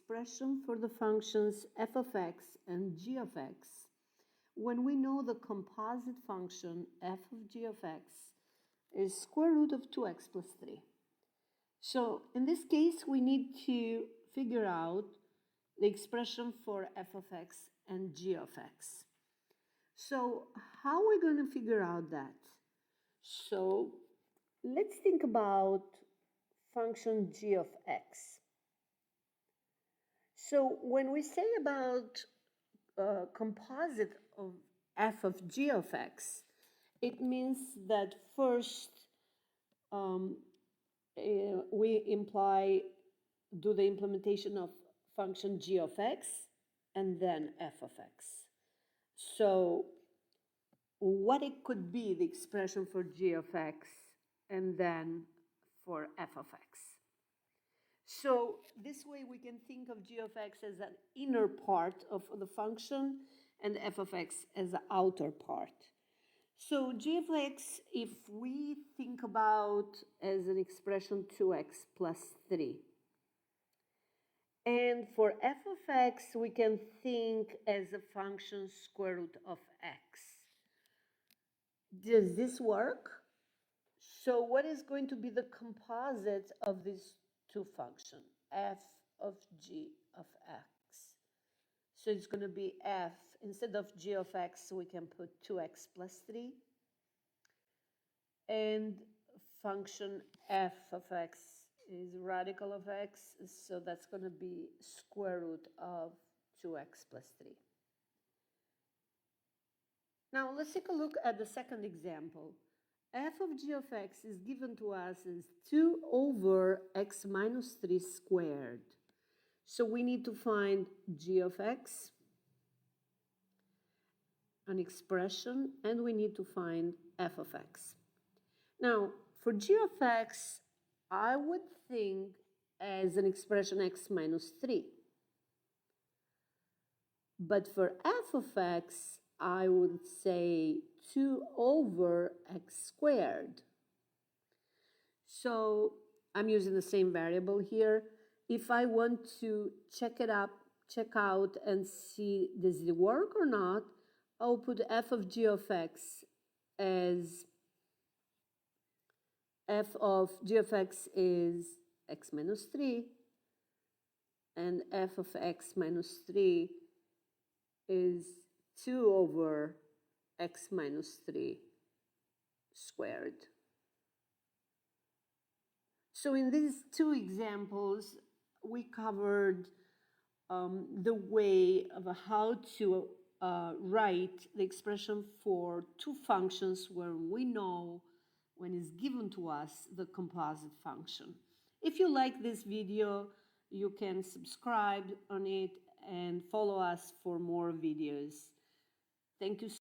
expression for the functions f of x and g of x when we know the composite function f of g of x is square root of 2x plus 3. So in this case, we need to figure out the expression for f of x and g of x. So how are we going to figure out that? So let's think about function g of x. So when we say about composite of f of g of x, it means that first we do the implementation of function g of x and then f of x. So what it could be the expression for g of x and then for f of x. So this way we can think of g of x as an inner part of the function and f of x as the outer part. So g of x, if we think about as an expression 2x plus 3. And for f of x, we can think as a function square root of x. Does this work? So what is going to be the composite of these two functions, f of g of x? So it's going to be f, instead of g of x, we can put 2x plus 3. And function f of x is radical of x, so that's going to be square root of 2x plus 3. Now let's take a look at the second example. F of g of x is given to us as 2 over x minus 3 squared. So we need to find g of x, an expression, and we need to find f of x. Now, for g of x, I would think as an expression x minus 3. But for f of x, I would say 2 over x squared. So I'm using the same variable here. If I want to check out and see does it work or not, I'll put f of g of x as f of g of x is x minus 3, and f of x minus 3 is 2 over x minus 3 squared. So in these two examples, we covered the way of how to write the expression for two functions where we know when it's given to us the composite function. If you like this video, you can subscribe on it and follow us for more videos. Thank you.